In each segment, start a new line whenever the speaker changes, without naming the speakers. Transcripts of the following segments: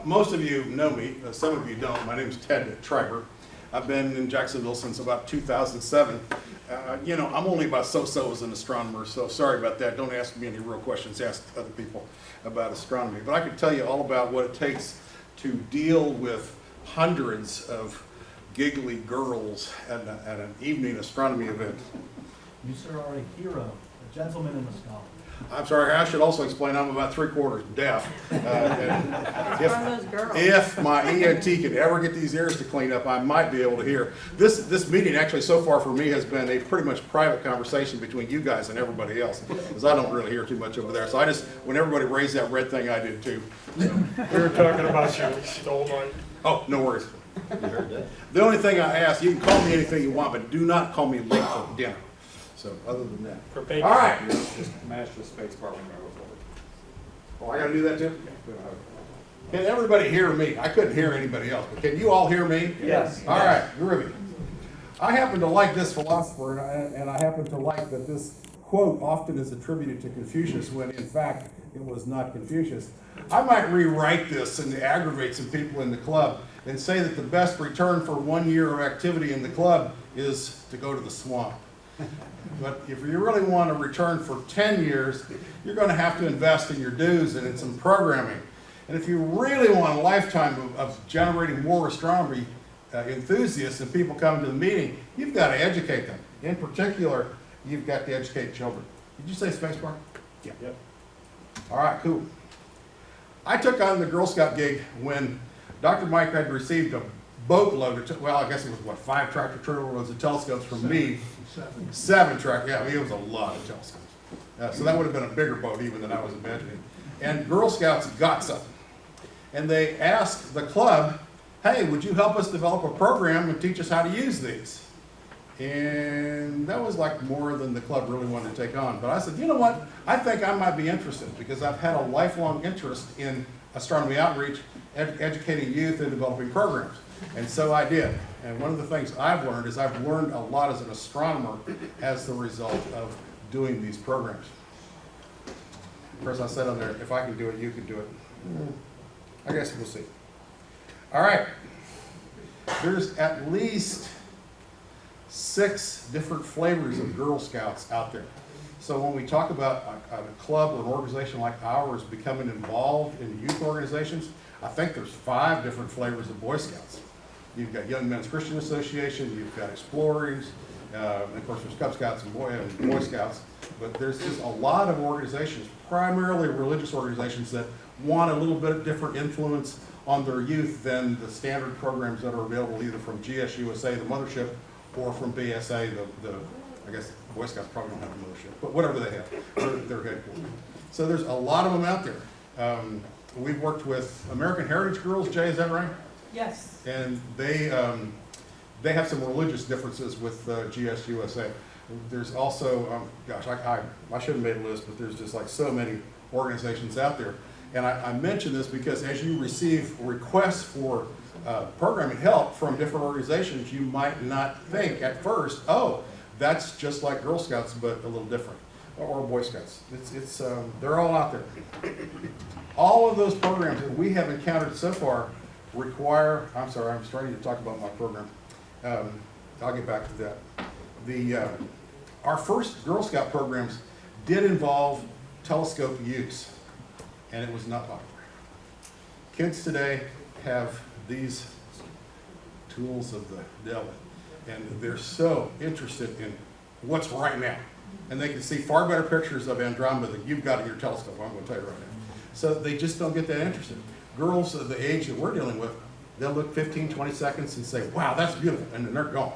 Most of you know me, some of you don't. My name's Ted Triber. I've been in Jacksonville since about 2007. You know, I'm only about so-so as an astronomer, so sorry about that. Don't ask me any real questions, ask other people about astronomy. But I can tell you all about what it takes to deal with hundreds of giggly girls at an evening astronomy event.
You, sir, are a hero, a gentleman and a scholar.
I'm sorry, I should also explain I'm about 3/4 deaf. If my ENT could ever get these ears to clean up, I might be able to hear. This meeting actually so far for me has been a pretty much private conversation between you guys and everybody else, because I don't really hear too much over there. So I just, when everybody raised that red thing, I did too. So.
We were talking about you all night.
Oh, no worries. The only thing I ask, you can call me anything you want, but do not call me late for dinner. So other than that. All right.
Just mash the space bar when you go forward.
Oh, I gotta do that too? Can everybody hear me? I couldn't hear anybody else, but can you all hear me?
Yes.
All right, groovy. I happen to like this philosopher, and I happen to like that this quote often is attributed to Confucius when in fact it was not Confucius. I might rewrite this and aggravate some people in the club and say that the best return for 1 year of activity in the club is to go to the swamp. But if you really want a return for 10 years, you're going to have to invest in your dues and in some programming. And if you really want a lifetime of generating more astronomy enthusiasts and people coming to the meeting, you've got to educate them. In particular, you've got to educate children. Did you say spacebar? Yeah.
Yep.
All right, cool. I took on the Girl Scout gig when Dr. Mike had received a boatload of, well, I guess it was what, 5 tractor trailer of telescopes from me. 7 tractor, yeah, I mean, it was a lot of telescopes. So that would have been a bigger boat even than I was imagining. And Girl Scouts got something. And they asked the club, hey, would you help us develop a program and teach us how to use these? And that was like more than the club really wanted to take on. But I said, you know what, I think I might be interested because I've had a lifelong interest in astronomy outreach, educating youth and developing programs. And so I did. And one of the things I've learned is I've learned a lot as an astronomer as the result of doing these programs. Of course, I said on there, if I can do it, you can do it. I guess we'll see. All right. There's at least 6 different flavors of Girl Scouts out there. So when we talk about a club or an organization like ours becoming involved in youth organizations, I think there's 5 different flavors of Boy Scouts. You've got Young Men's Christian Association, you've got Explorers, and of course there's Cub Scouts and Boy Scouts, but there's just a lot of organizations, primarily religious organizations, that want a little bit different influence on their youth than the standard programs that are available either from GSUSA, the mothership, or from BSA, I guess Boy Scouts probably don't have a mothership, but whatever they have, they're headquartered. So there's a lot of them out there. We've worked with American Heritage Girls, Jay, is that right?
Yes.
And they have some religious differences with GSUSA. There's also, gosh, I should have made a list, but there's just like so many organizations out there. And I mention this because as you receive requests for programming help from different organizations, you might not think at first, oh, that's just like Girl Scouts, but a little different, or Boy Scouts. They're all out there. All of those programs that we have encountered so far require, I'm sorry, I'm starting to talk about my program. I'll get back to that. Our first Girl Scout programs did involve telescope use, and it was not popular. Kids today have these tools of the devil, and they're so interested in what's right now. And they can see far better pictures of Andromeda than you've got in your telescope, I'm going to tell you right now. So they just don't get that interested. Girls of the age that we're dealing with, they'll look 15, 20 seconds and say, wow, that's beautiful, and then they're gone.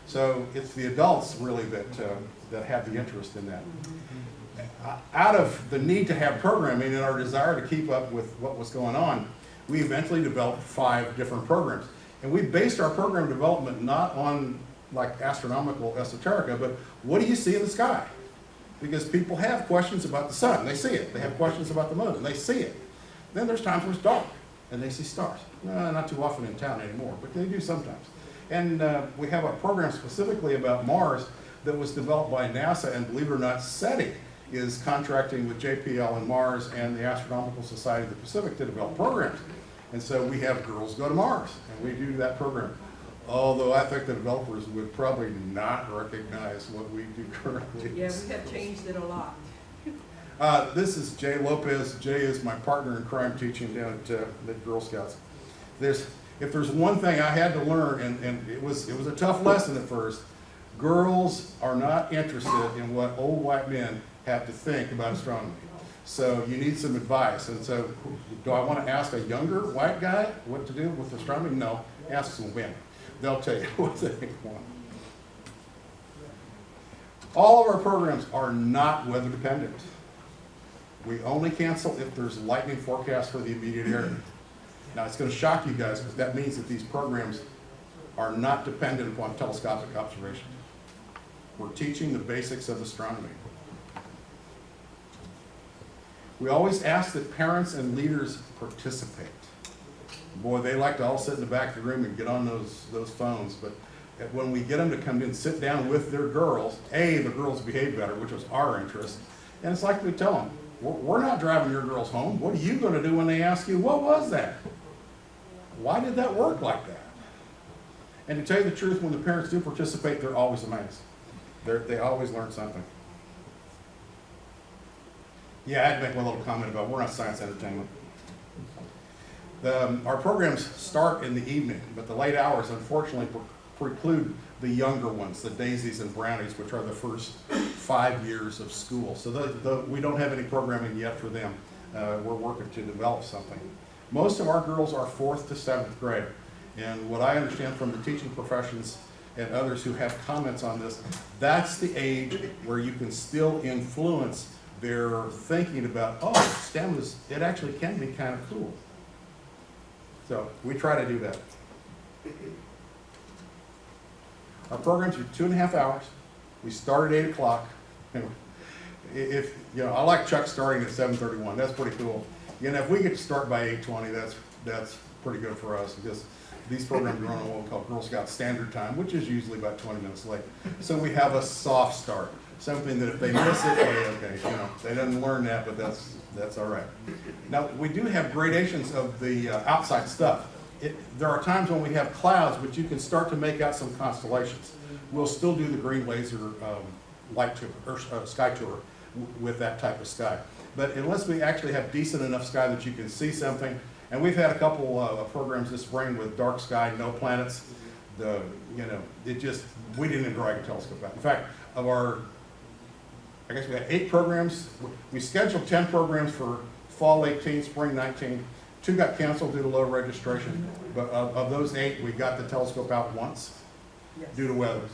So it's the adults really that have the interest in that. Out of the need to have programming and our desire to keep up with what was going on, we eventually developed 5 different programs. And we based our program development not on like astronomical esoterica, but what do you see in the sky? Because people have questions about the sun, they see it. They have questions about the moon, and they see it. Then there's times when it's dark, and they see stars. Not too often in town anymore, but they do sometimes. And we have a program specifically about Mars that was developed by NASA, and believe it or not, SETI is contracting with JPL and Mars and the Astronomical Society of the Pacific to develop programs. And so we have Girls Go to Mars, and we do that program. Although I think the developers would probably not recognize what we do currently.
Yeah, we have changed it a lot.
This is Jay Lopez. Jay is my partner in crime teaching down at Girl Scouts. If there's one thing I had to learn, and it was a tough lesson at first, girls are not interested in what old white men have to think about astronomy. So you need some advice. And so do I want to ask a younger white guy what to do with astronomy? No, ask some women. They'll tell you what they want. All of our programs are not weather dependent. We only cancel if there's lightning forecast for the immediate area. Now it's going to shock you guys, but that means that these programs are not dependent upon telescopic observation. We're teaching the basics of astronomy. We always ask that parents and leaders participate. Boy, they like to all sit in the back of the room and get on those phones, but when we get them to come in, sit down with their girls, the girls behave better, which was our interest, and it's like we tell them, we're not driving your girls home. What are you going to do when they ask you, what was that? Why did that work like that? And to tell you the truth, when the parents do participate, they're always amazed. They always learn something. Yeah, I had to make one little comment about we're not science entertainment. Our programs start in the evening, but the late hours unfortunately preclude the younger ones, the daisies and brownies, which are the first 5 years of school. So we don't have any programming yet for them. We're working to develop something. Most of our girls are 4th to 7th grade. And what I understand from the teaching professions and others who have comments on this, that's the age where you can still influence their thinking about, STEM it actually can be kind of cool. So we try to do that. Our programs are 2.5 hours. We start at 8 o'clock. I like Chuck starting at 7:31. That's pretty cool. If we get to start by 8:20, that's pretty good for us because these programs run on what we call Girl Scout Standard Time, which is usually about 20 minutes late. So we have a soft start, something that if they miss it, okay, they didn't learn that, but that's all right. Now we do have gradations of the outside stuff. There are times when we have clouds, but you can start to make out some constellations. We'll still do the green laser light tour or sky tour with that type of sky. But unless we actually have decent enough sky that you can see something, and we've had a couple of programs this spring with dark sky, no planets. We didn't even drag a telescope out. In fact, I guess we had 8 programs. We scheduled 10 programs for fall 18, spring 19. 2 got canceled due to low registration, but of those 8, we got the telescope out once due to weather.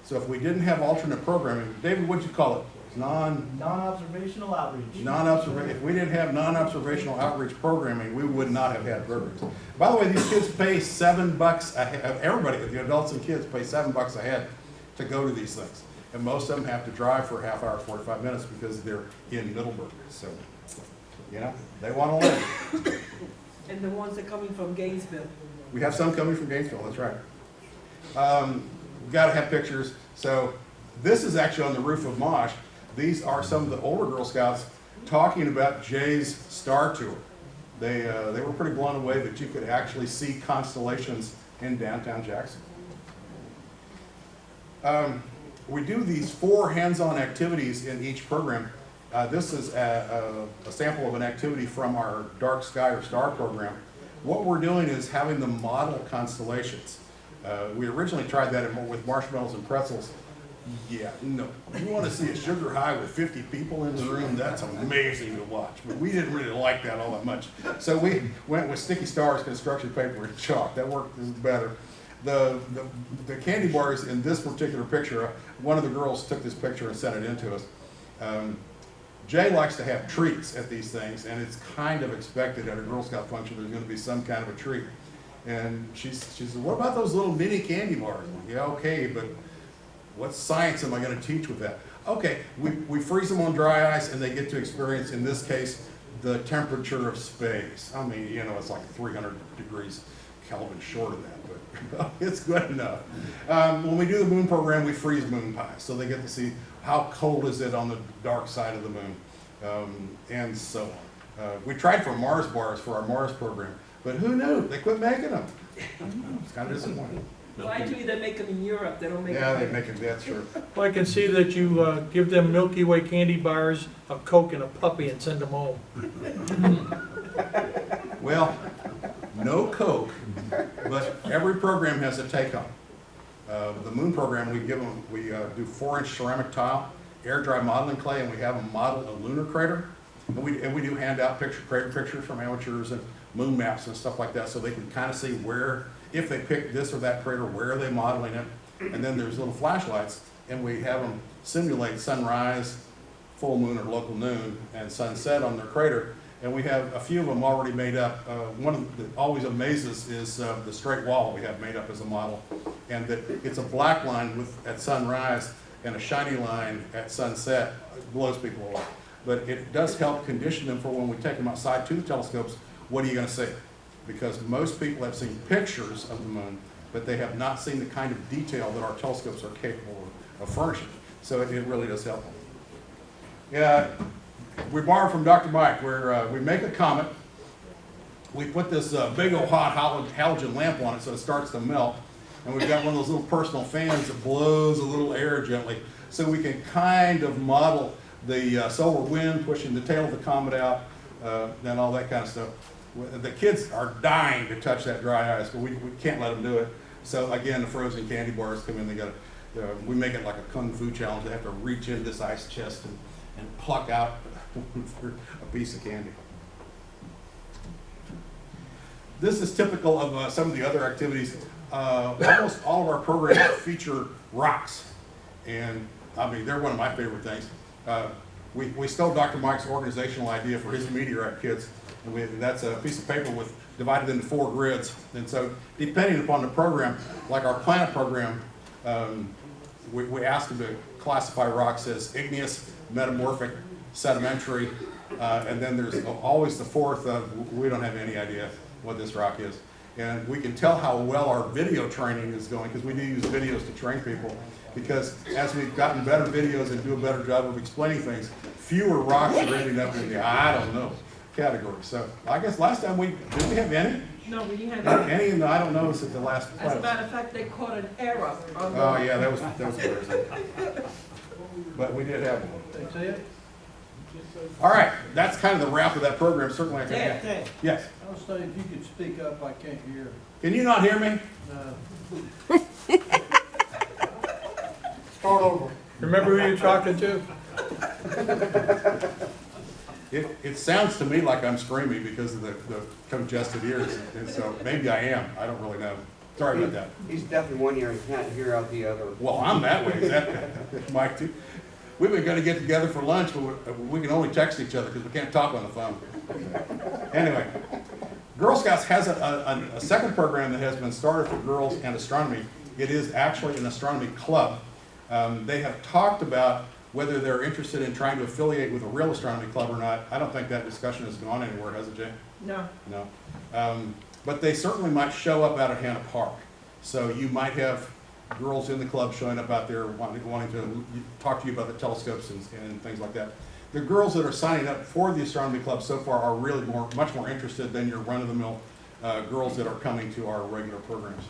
So if we didn't have alternate programming, David, what'd you call it?
Non-observational outreach.
If we didn't have non-observational outreach programming, we would not have had programs. By the way, these kids pay $7 a head. Everybody, the adults and kids, pay $7 a head to go to these things. And most of them have to drive for a half hour, 45 minutes because they're in Middleburg. So, they want to live.
And the ones that are coming from Gainesville.
We have some coming from Gainesville, that's right. We've got to have pictures. So this is actually on the roof of Mosh. These are some of the older Girl Scouts talking about Jay's Star Tour. They were pretty blown away that you could actually see constellations in downtown Jacksonville. We do these 4 hands-on activities in each program. This is a sample of an activity from our Dark Sky or STAR program. What we're doing is having them model constellations. We originally tried that with marshmallows and pretzels. Yeah, no. You want to see a sugar high with 50 people in the room, that's amazing to watch. But we didn't really like that all that much. So we went with sticky stars, construction paper, and chalk. That worked better. The candy bars in this particular picture, one of the girls took this picture and sent it in to us. Jay likes to have treats at these things, and it's kind of expected at a Girl Scout function there's going to be some kind of a treat. And she said, what about those little mini candy bars? Yeah, okay, but what science am I going to teach with that? Okay, we freeze them on dry ice and they get to experience, in this case, the temperature of space. I mean, it's like 300 degrees Kelvin short of that, but it's good enough. When we do the moon program, we freeze moon pies, so they get to see how cold is it on the dark side of the moon, and so on. We tried for Mars bars for our Mars program. But who knew? They quit making them. It's kind of disappointing.
Well, actually, they make them in Europe, they don't make them
Yeah, they
here.
make it, that's true.
Well, I can see that you give them Milky Way candy bars, a Coke, and a puppy and send them home.
Well, no Coke, but every program has a take-home. The moon program, we do 4-inch ceramic tile, air dry modeling clay, and we have them model a lunar crater. And we do hand out crater pictures from amateurs and moon maps and stuff like that, so they can kind of see where, if they pick this or that crater, where are they modeling it. And then there's little flashlights, and we have them simulate sunrise, full moon or local noon, and sunset on their crater. And we have a few of them already made up. One of that always amazes is the straight wall we have made up as a model. And that it's a black line at sunrise and a shiny line at sunset. It blows people away. But it does help condition them for when we take them outside to the telescopes, what are you going to see? Because most people have seen pictures of the moon, but they have not seen the kind of detail that our telescopes are capable of furnishing. So it really does help them. Yeah, we borrow from Dr. Mike, where we make a comet, we put this big old hot halogen lamp on it so it starts to melt, and we've got one of those little personal fans that blows a little air gently, so we can kind of model the solar wind pushing the tail of the comet out, and all that kind of stuff. The kids are dying to touch that dry ice, but we can't let them do it. So again, the frozen candy bars come in, we make it like a kung fu challenge. They have to reach into this ice chest and pluck out a piece of candy. This is typical of some of the other activities. Almost all of our programs feature rocks, and I mean, they're one of my favorite things. We stole Dr. Mike's organizational idea for his meteorite kits, and that's a piece of paper divided into 4 grids. And so, depending upon the program, like our planet program, we ask them to classify rocks as igneous, metamorphic, sedimentary, and then there's always the 4th of, we don't have any idea what this rock is. And we can tell how well our video training is going, because we do use videos to train people, because as we've gotten better videos and do a better job of explaining things, fewer rocks are ending up in the I don't know category. So I guess last time did we have any?
No, we didn't have
Any in the I don't know is at the last
As a
class.
matter of fact, they caught an error on
Oh yeah, that was embarrassing. But we did have one.
That's it?
All right, that's kind of the wrap of that program. Certainly I can.
Ted, Ted,
Yes.
I'll say if you could speak up, I can't hear.
Can you not hear me?
Start over. Remember who you're talking to?
It sounds to me like I'm screaming because of the congested ears, and so maybe I am. I don't really know. Sorry about that.
He's definitely one ear, he can't hear out the other.
Well, I'm that way. Is that Mike too? We were going to get together for lunch, but we can only text each other because we can't talk on the phone. Anyway, Girl Scouts has a second program that has been started for girls and astronomy. It is actually an astronomy club. They have talked about whether they're interested in trying to affiliate with a real astronomy club or not. I don't think that discussion has gone anywhere, has it, Jay?
no.
No. But they certainly might show up out at Hannah Park. So you might have girls in the club showing up out there wanting to talk to you about the telescopes and things like that. The girls that are signing up for the astronomy club so far are really much more interested than your run-of-the-mill girls that are coming to our regular programs.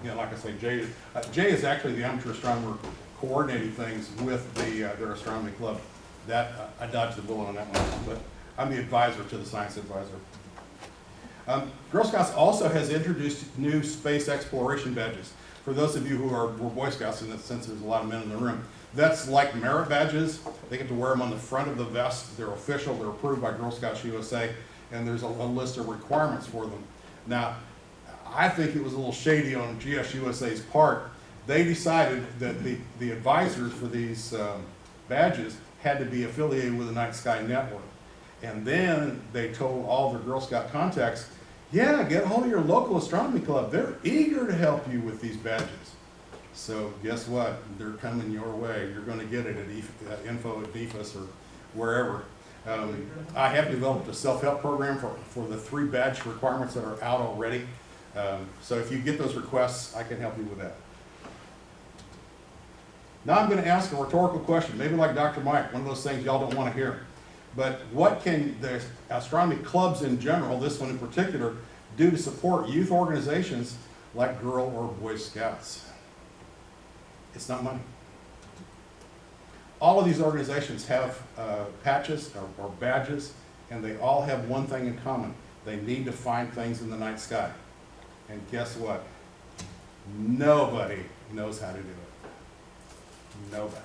Yeah, like I say, Jay is actually the amateur astronomer coordinating things with their astronomy club. That I dodged the bullet on that one, but I'm the advisor to the science advisor. Girl Scouts also has introduced new space exploration badges. For those of you who were Boy Scouts, in the sense there's a lot of men in the room, that's like merit badges. They get to wear them on the front of the vest. They're official. They're approved by Girl Scouts USA, and there's a list of requirements for them. Now, I think it was a little shady on GS USA's part. They decided that the advisors for these badges had to be affiliated with the Night Sky Network. And then they told all their Girl Scout contacts, yeah, get a hold of your local astronomy club. They're eager to help you with these badges. So guess what? They're coming your way. You're going to get it at info at NEFAS or wherever. I have developed a self-help program for the 3 badge requirements that are out already. So if you get those requests, I can help you with that. Now I'm going to ask a rhetorical question, maybe like Dr. Mike, one of those things y'all don't want to hear. But what can the astronomy clubs in general, this one in particular, do to support youth organizations like Girl or Boy Scouts? It's not money. All of these organizations have patches or badges, and they all have one thing in common. They need to find things in the night sky. And guess what? Nobody knows how to do it. Nobody.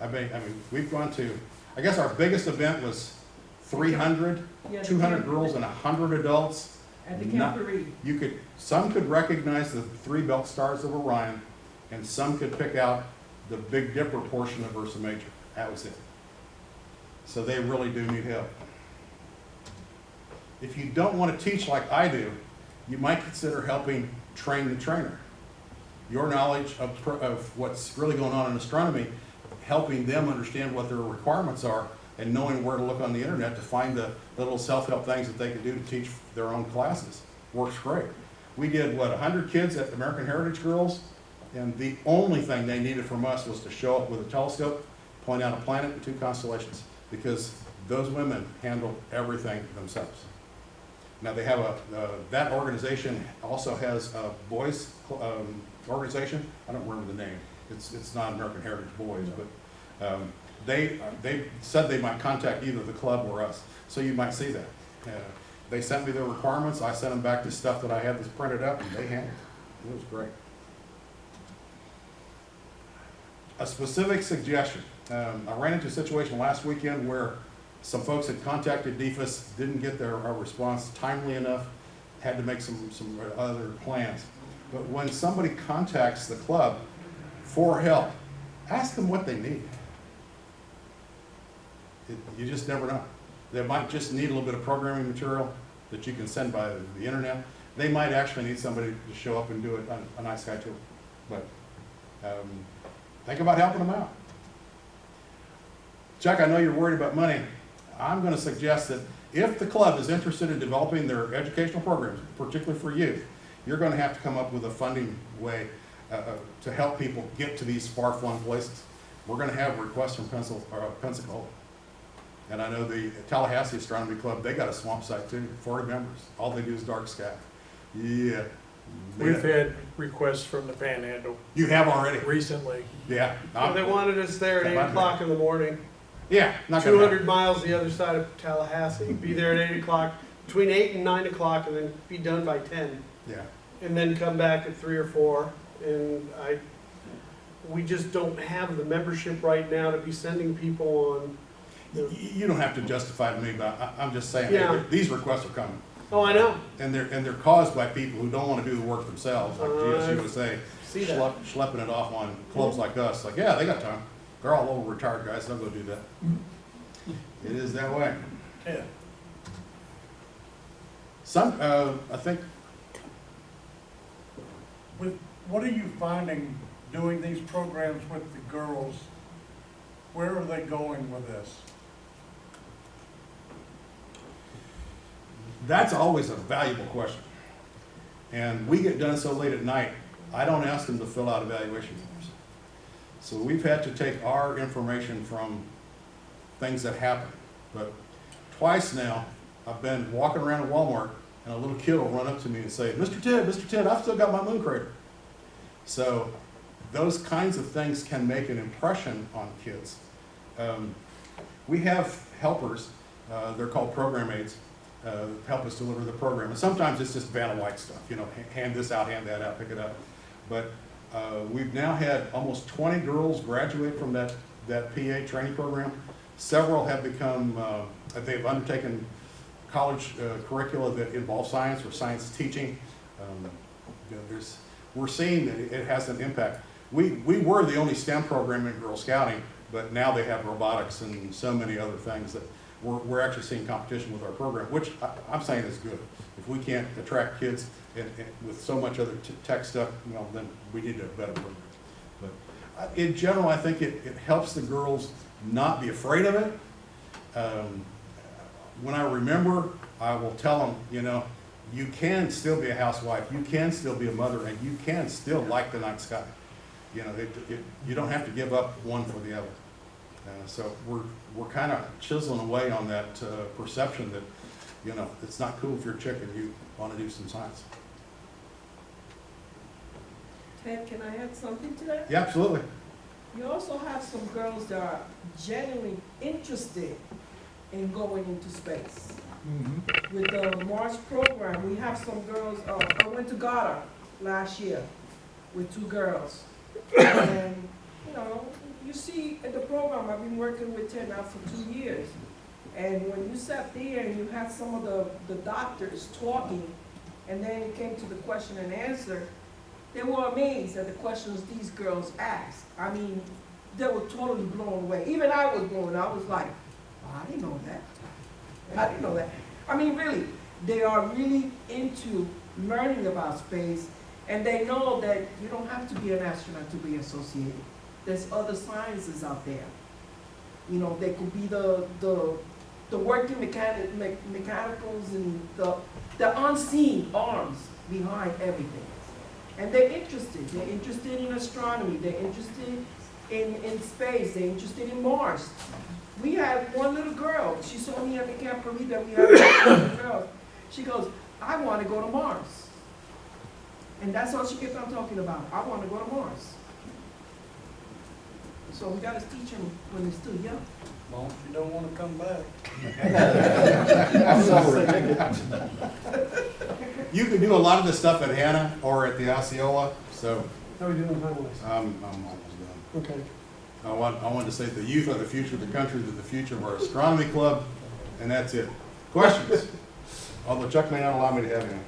I mean, we've gone to, I guess our biggest event was 300,
Yeah, the
200
camp-
girls and 100 adults.
At the
Not-
Camp Reed.
Some could recognize the 3 belt stars of Orion, and some could pick out the Big Dipper portion of Ursa Major. That was it. So they really do need help. If you don't want to teach like I do, you might consider helping train the trainer. Your knowledge of what's really going on in astronomy, helping them understand what their requirements are, and knowing where to look on the internet to find the little self-help things that they can do to teach their own classes, works great. We did, 100 kids at American Heritage Girls, and the only thing they needed from us was to show up with a telescope, point out a planet and 2 constellations, because those women handle everything themselves. Now they have that organization also has a boys organization. I don't remember the name. It's not American Heritage Boys, but they said they might contact either the club or us. So you might see that. They sent me their requirements. I sent them back the stuff that I had that's printed up, and they handled it. It was great. A specific suggestion. I ran into a situation last weekend where some folks had contacted NEFAS, didn't get their response timely enough, had to make some other plans. But when somebody contacts the club for help, ask them what they need. You just never know. They might just need a little bit of programming material that you can send by the internet. They might actually need somebody to show up and do it on a night sky tour. But think about helping them out. Chuck, I know you're worried about money. I'm going to suggest that if the club is interested in developing their educational programs, particularly for youth, you're going to have to come up with a funding way to help people get to these far-flung places. We're going to have requests from Pensacola. And I know the Tallahassee Astronomy Club, they got a swamp site too, 40 members. All they do is dark sky. Yeah.
We've had requests from the Panhandle
You have already?
recently.
Yeah.
Well, they wanted us there at 8 o'clock in the morning,
Yeah, not gonna
200 miles the other side of Tallahassee, be there at 8 o'clock, between 8 and 9 o'clock, and then be done by 10.
Yeah.
And then come back at 3 or 4, and we just don't have the membership right now to be sending people on.
You don't have to justify to me, but I'm just saying, hey,
Yeah.
these requests are coming.
Oh, I know,
And they're caused by people who don't want to do the work themselves, like GSUSA,
see that.
schlepping it off on clubs like us. Like, yeah, they got time. They're all old retired guys, they'll go do that. It is that way.
Yeah.
Some, I think,
What are you finding doing these programs with the girls? Where are they going with this?
that's always a valuable question. And we get done so late at night, I don't ask them to fill out evaluation forms. So we've had to take our information from things that happen. But twice now, I've been walking around Walmart and a little kid will run up to me and say, Mr. Ted, I've still got my moon crater. So those kinds of things can make an impression on kids. We have helpers, they're called program aides, help us deliver the program. And sometimes it's just Vanna White stuff, you know, hand this out, hand that out, pick it up. But we've now had almost 20 girls graduate from that PA training program. Several have become, they've undertaken college curricula that involve science or science teaching. You know, we're seeing that it has an impact. We were the only STEM program in Girl Scouting, but now they have robotics and so many other things that we're actually seeing competition with our program, which I'm saying is good. If we can't attract kids and with so much other tech stuff, you know, then we need a better program. But in general, I think it helps the girls not be afraid of it. When I remember, I will tell them, you know, you can still be a housewife, you can still be a mother, and you can still like the night sky. You know, you don't have to give up one for the other. So we're kind of chiseling away on that perception that, you know, it's not cool if you're a chick and you want to do some science.
Ted, can I add something to that?
Yeah, absolutely.
You also have some girls that are genuinely interested in going into space. With the Mars program, we have some girls, I went to Ghana last year with 2 girls. And, you know, you see in the program, I've been working with Ted now for 2 years. And when you sat there and you had some of the doctors talking, and then it came to the question and answer, they were amazed at the questions these girls asked. I mean, they were totally blown away. Even I was blown. I was like, oh, I didn't know that. I didn't know that. I mean, really, they are really into learning about space, and they know that you don't have to be an astronaut to be associated. There's other sciences out there. You know, they could be the working mechanicals and the unseen arms behind everything. And they're interested. They're interested in astronomy. They're interested in space. They're interested in Mars. We had one little girl. She saw me at the camp that we had little girls. She goes, I want to go to Mars. And that's all she kept on talking about. I want to go to Mars. So we got to teach them when they're still young.
As long as you don't want to come back.
You can do a lot of this stuff at Hannah or at the Osceola, so
How are we doing time-wise?
I'm almost done.
Okay.
I want to say the youth are the future of the country, they're the future of our astronomy club, and that's it. Questions? Although Chuck may not allow me to have any.